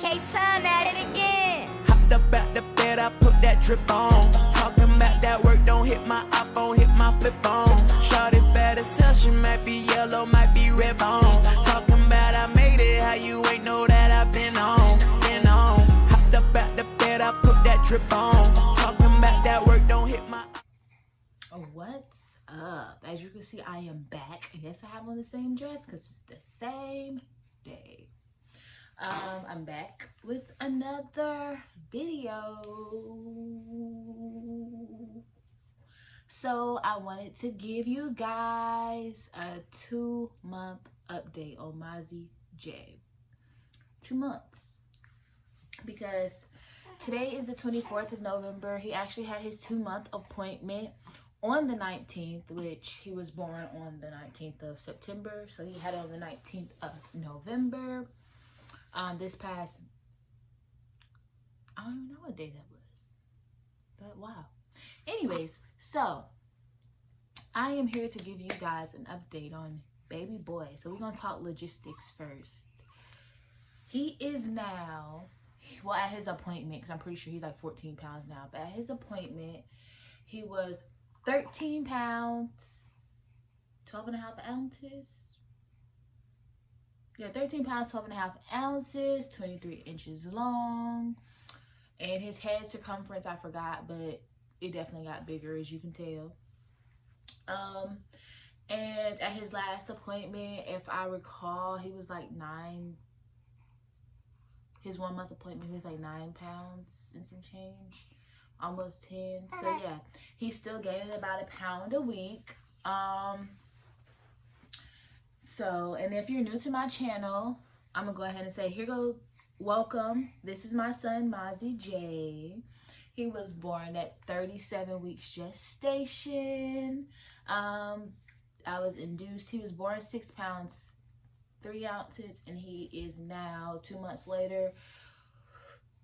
K-Sun at it again. Hopped up at the bed, I put that drip on. Talking about that work, don't hit my iPhone, hit my flip phone. Shawty bad as hell, she might be yellow, might be red bone. Talking about I made it, how you ain't know that I've been on, been on. Hopped up at the bed, I put that drip on. Talking about that work, don't hit my. What's up? As you can see, I am back. Yes, I have on the same dress because it's the same day. I'm back with another video. So I wanted to give you guys a 2-month update on Mozzie J. 2 months. Because today is the 24th of November. He actually had his 2-month appointment on the 19th, which he was born on the 19th of September. So he had it on the 19th of November. This past, I don't even know what day that was, but wow. Anyways, so I am here to give you guys an update on baby boy. So we're gonna talk logistics first. He is now, well, at his appointment, because I'm pretty sure he's like 14 pounds now, but at his appointment, he was 13 pounds, 12.5 ounces. Yeah, 13 pounds, 12.5 ounces, 23 inches long. And his head circumference, I forgot, but it definitely got bigger, as you can tell. And at his last appointment, if I recall, he was like 9. His 1-month appointment, he was like 9 pounds and some change. Almost 10. So yeah, he's still gaining about 1 pound a week. So, and if you're new to my channel, I'm gonna go ahead and say, here go, welcome. This is my son, Mozzie J. He was born at 37 weeks gestation. I was induced. He was born 6 pounds, 3 ounces, and he is now 2 months later,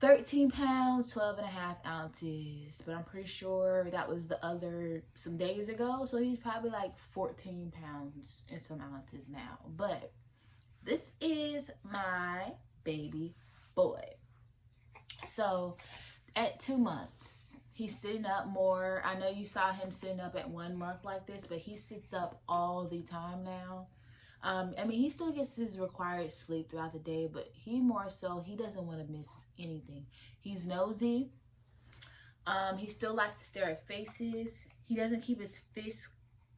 13 pounds, 12.5 ounces. But I'm pretty sure that was some days ago. So he's probably like 14 pounds and some ounces now. But this is my baby boy. So at 2 months, he's sitting up more. I know you saw him sitting up at 1 month like this, but he sits up all the time now. I mean, he still gets his required sleep throughout the day, but he more so, he doesn't want to miss anything. He's nosy. He still likes to stare at faces. He doesn't keep his fists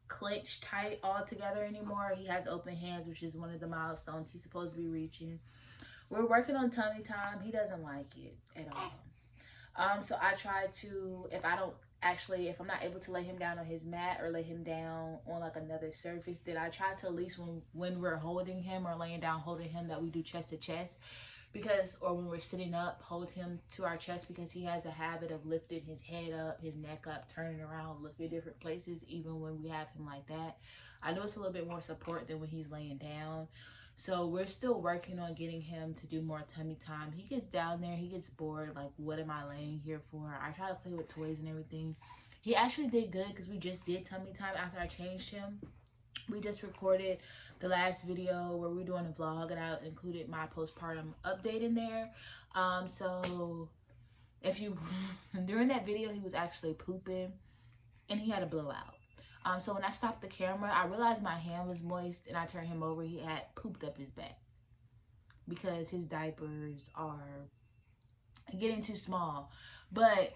clenched tight all together anymore. He has open hands, which is one of the milestones he's supposed to be reaching. We're working on tummy time. He doesn't like it at all. So I try to, if I'm not able to lay him down on his mat or lay him down on like another surface, then I try to, at least when we're holding him or laying down holding him, that we do chest to chest, or when we're sitting up, hold him to our chest, because he has a habit of lifting his head up, his neck up, turning around, looking at different places, even when we have him like that. I know it's a little bit more support than when he's laying down. So we're still working on getting him to do more tummy time. He gets down there, he gets bored, like, what am I laying here for? I try to play with toys and everything. He actually did good because we just did tummy time after I changed him. We just recorded the last video where we were doing a vlog, and I included my postpartum update in there. So if you, during that video, he was actually pooping and he had a blowout. So when I stopped the camera, I realized my hand was moist, and I turned him over. He had pooped up his back because his diapers are getting too small. But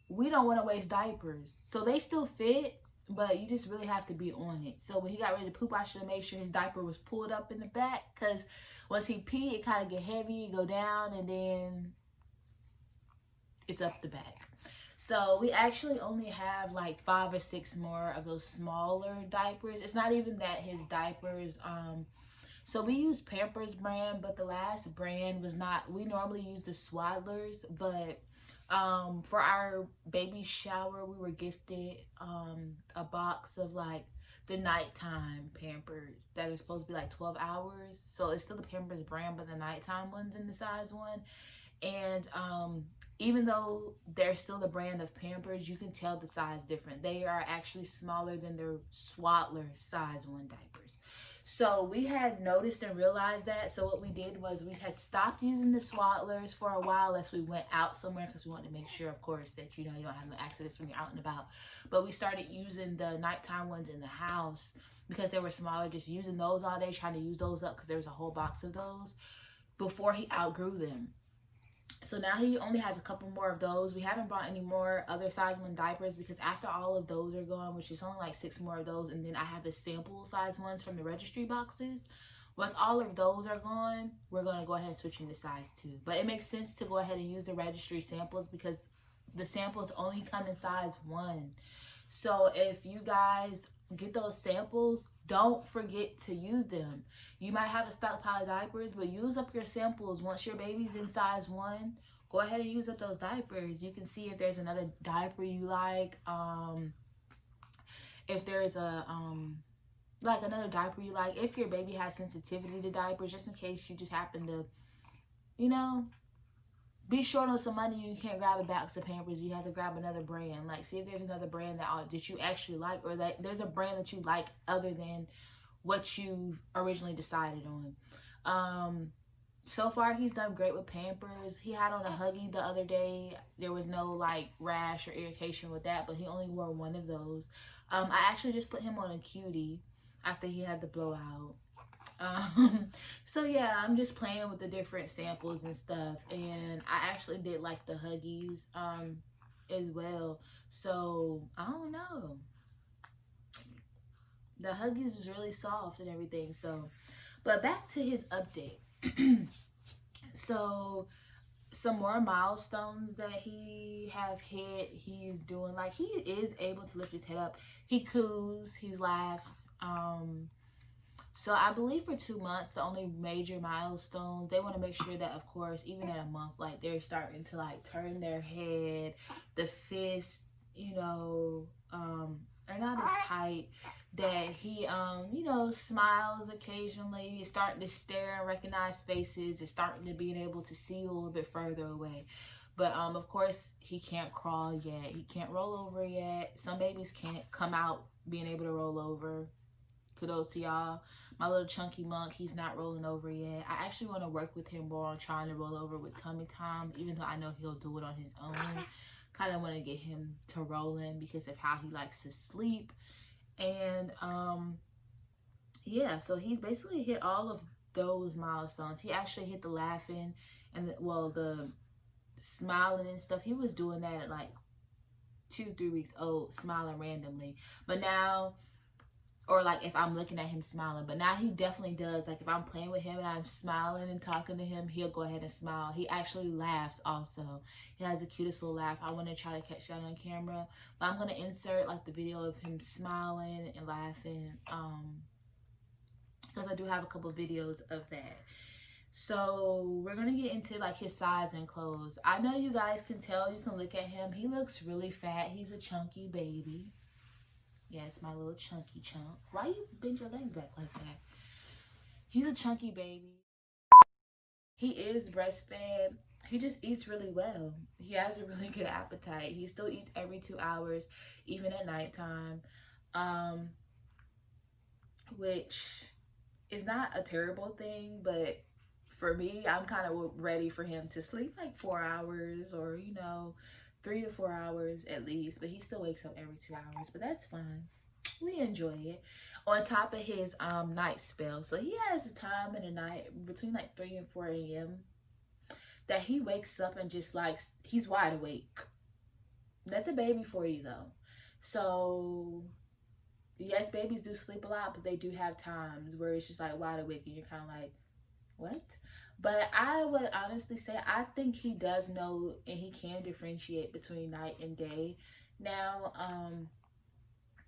we don't want to waste diapers. So they still fit, but you just really have to be on it. So when he got ready to poop, I should have made sure his diaper was pulled up in the back, because once he pee, it kind of get heavy, go down, and then it's up the back. So we actually only have like 5 or 6 more of those smaller diapers. It's not even that his diapers, so we use Pampers brand, but the last brand was not, we normally use the Swaddlers, but for our baby shower, we were gifted a box of like the nighttime Pampers that are supposed to be like 12 hours. So it's still the Pampers brand, but the nighttime one's in the size 1. And even though they're still the brand of Pampers, you can tell the size different. They are actually smaller than their Swaddler size 1 diapers. So we had noticed and realized that. So what we did was we had stopped using the swaddlers for a while as we went out somewhere, because we wanted to make sure, of course, that you don't have no accidents when you're out and about. But we started using the nighttime ones in the house because they were smaller, just using those all day, trying to use those up because there was a whole box of those before he outgrew them. So now he only has a couple more of those. We haven't brought any more other size 1 diapers because after all of those are gone, which is only like 6 more of those, and then I have the sample size ones from the registry boxes. Once all of those are gone, we're going to go ahead and switch into size 2. But it makes sense to go ahead and use the registry samples because the samples only come in size 1. So if you guys get those samples, don't forget to use them. You might have a stockpile of diapers, but use up your samples. Once your baby's in size 1, go ahead and use up those diapers. You can see if there's another diaper you like. If there's a like another diaper you like, if your baby has sensitivity to diapers, just in case you just happen to, you know, be short on some money, you can't grab a box of Pampers, you have to grab another brand. Like, see if there's another brand that you actually like, or that there's a brand that you like other than what you've originally decided on. So far he's done great with Pampers. He had on a Huggy the other day. There was no like rash or irritation with that, but he only wore one of those. I actually just put him on a Cutie after he had the blowout. So yeah, I'm just playing with the different samples and stuff, and I actually did like the Huggies as well. So I don't know, the Huggies is really soft and everything. So, but back to his update. So some more milestones that he have hit. He's doing, like, he is able to lift his head up, he coos, he laughs. So I believe for 2 months, the only major milestones, they want to make sure that, of course, even at a month, like, they're starting to, like, turn their head, the fists, you know, are not as tight, that he, you know, smiles occasionally, is starting to stare and recognize faces, is starting to being able to see a little bit further away. But, of course, he can't crawl yet. He can't roll over yet. Some babies can't come out being able to roll over. Kudos to y'all. My little chunky monk, he's not rolling over yet. I actually want to work with him more on trying to roll over with tummy time, even though I know he'll do it on his own. Kind of want to get him to roll in because of how he likes to sleep. And yeah, so he's basically hit all of those milestones. He actually hit the laughing and the smiling and stuff. He was doing that at like 2-3 weeks old, smiling randomly. But now, or like if I'm looking at him smiling, but now he definitely does. Like if I'm playing with him and I'm smiling and talking to him, he'll go ahead and smile. He actually laughs also. He has the cutest little laugh. I want to try to catch that on camera, but I'm going to insert like the video of him smiling and laughing, because I do have a couple videos of that. So we're going to get into like his size and clothes. I know you guys can tell, you can look at him. He looks really fat. He's a chunky baby. Yes, my little chunky chunk. Why you bend your legs back like that? He's a chunky baby. He is breastfed. He just eats really well. He has a really good appetite. He still eats every 2 hours, even at nighttime. Which is not a terrible thing, but for me, I'm kind of ready for him to sleep like 4 hours, or, you know, 3 to 4 hours at least, but he still wakes up every 2 hours, but that's fine. We enjoy it. On top of his night spell, so he has a time in the night between like 3 and 4 a.m. that he wakes up and just like, he's wide awake. That's a baby for you though. So yes, babies do sleep a lot, but they do have times where it's just like wide awake and you're kind of like, what? But I would honestly say I think he does know and he can differentiate between night and day. Now,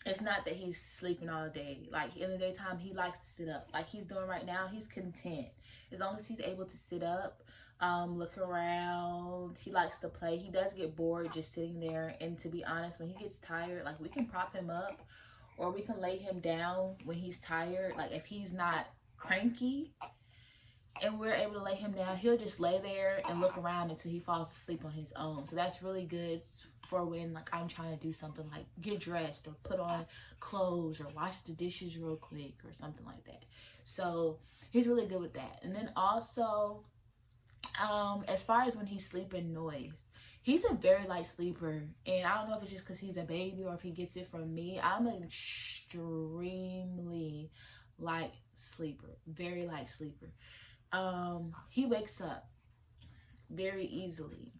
it's not that he's sleeping all day. Like in the daytime, he likes to sit up. Like he's doing right now, he's content. As long as he's able to sit up, look around, he likes to play. He does get bored just sitting there. And to be honest, when he gets tired, like we can prop him up or we can lay him down when he's tired. Like if he's not cranky, and we're able to lay him down, he'll just lay there and look around until he falls asleep on his own. So that's really good for when like I'm trying to do something like get dressed or put on clothes or wash the dishes real quick or something like that. So he's really good with that. And then also, as far as when he's sleeping, noise. He's a very light sleeper, and I don't know if it's just because he's a baby or if he gets it from me. I'm an extremely light sleeper, very light sleeper. He wakes up very easily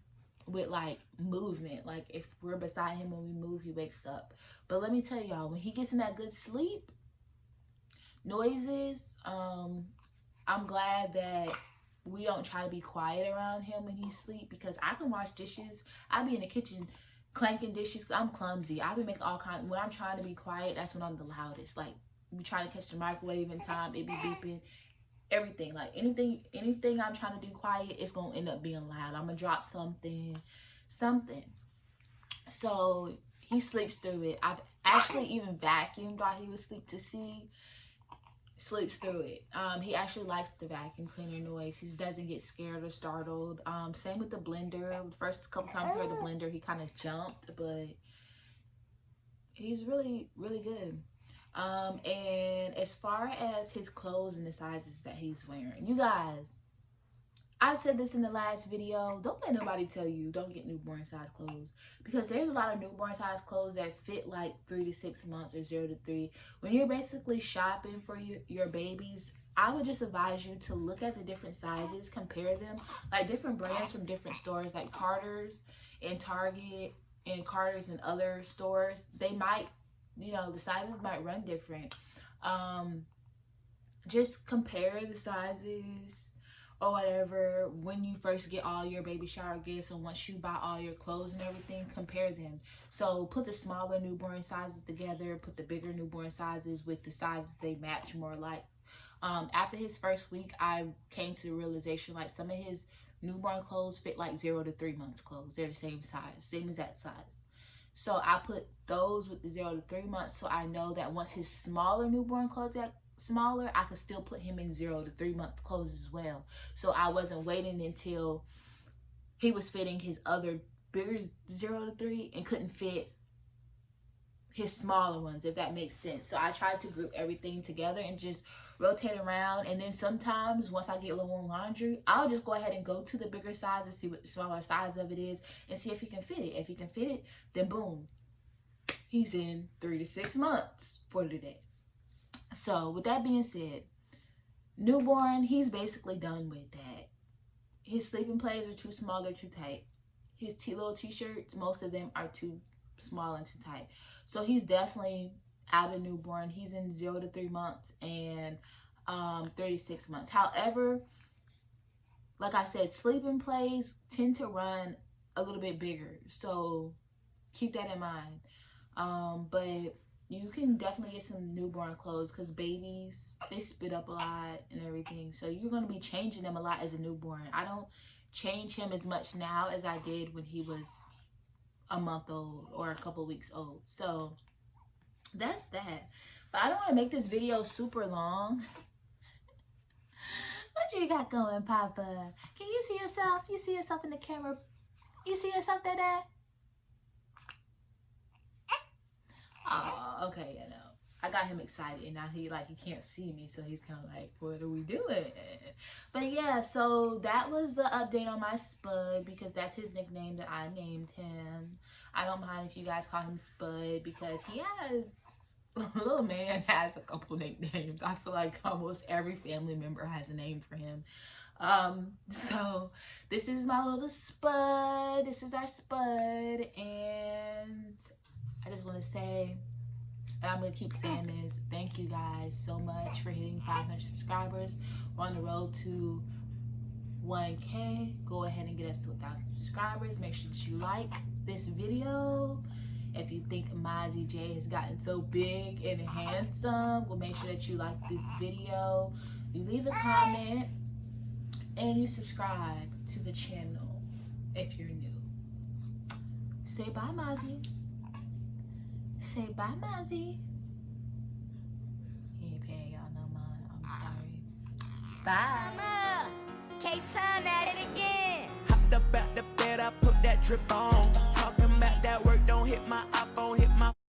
with like movement. Like if we're beside him when we move, he wakes up. But let me tell y'all, when he gets in that good sleep, noises, I'm glad that we don't try to be quiet around him when he's asleep, because I can wash dishes. I be in the kitchen clanking dishes because I'm clumsy. I be making all kinds. When I'm trying to be quiet, that's when I'm the loudest. Like we trying to catch the microwave in time, it be beeping. Everything, like anything I'm trying to do quiet, it's gonna end up being loud. I'm gonna drop something. So he sleeps through it. I've actually even vacuumed while he was asleep to see. Sleeps through it. He actually likes the vacuum cleaner noise. He doesn't get scared or startled. Same with the blender. The first couple times he heard the blender, he kind of jumped, but he's really, really good. And as far as his clothes and the sizes that he's wearing, you guys, I said this in the last video, don't let nobody tell you don't get newborn size clothes, because there's a lot of newborn size clothes that fit like 3 to 6 months or 0 to 3. When you're basically shopping for your babies, I would just advise you to look at the different sizes, compare them, like different brands from different stores like Carter's and Target and Carter's and other stores. They might, you know, the sizes might run different. Just compare the sizes or whatever when you first get all your baby shower gifts, and once you buy all your clothes and everything, compare them. So put the smaller newborn sizes together, put the bigger newborn sizes with the sizes they match more like. After his first week, I came to the realization like some of his newborn clothes fit like 0 to 3 months clothes. They're the same size, same exact size. So I put those with the 0 to 3 months, so I know that once his smaller newborn clothes got smaller, I could still put him in 0 to 3 months clothes as well. So I wasn't waiting until he was fitting his other bigger 0 to 3 and couldn't fit his smaller ones, if that makes sense. So I tried to group everything together and just rotate around. And then sometimes once I get low on laundry, I'll just go ahead and go to the bigger size and see what the smaller size of it is and see if he can fit it. If he can fit it, then boom, he's in 3 to 6 months for today. So with that being said, newborn, he's basically done with that. His sleeping plays are too small or too tight. His little t-shirts, most of them are too small and too tight. So he's definitely out of newborn. He's in 0 to 3 months and 3 to 6 months. However, like I said, sleeping plays tend to run a little bit bigger. So keep that in mind. But you can definitely get some newborn clothes, because babies, they spit up a lot and everything. So you're going to be changing them a lot as a newborn. I don't change him as much now as I did when he was a month old or a couple weeks old. So that's that. But I don't want to make this video super long. What you got going, Papa? Can you see yourself? You see yourself in the camera? You see yourself there, Dad? Oh, okay, you know. I got him excited, and now he can't see me, so he's kind of like, what are we doing? But yeah, so that was the update on my Spud, because that's his nickname that I named him. I don't mind if you guys call him Spud, because he has, little man has a couple nicknames. I feel like almost every family member has a name for him. So this is my little Spud. This is our Spud, and I just want to say, and I'm going to keep saying this, thank you guys so much for hitting 500 subscribers. We're on the road to 1K. Go ahead and get us to 1,000 subscribers. Make sure that you like this video. If you think Mozzie J has gotten so big and handsome, well, make sure that you like this video. You leave a comment, and you subscribe to the channel if you're new. Say bye, Mozzie. Say bye, Mozzie. He ain't paying y'all no mind. I'm sorry. Bye. Mama. K-Sun at it again. Hopped up out the bed, I put that drip on.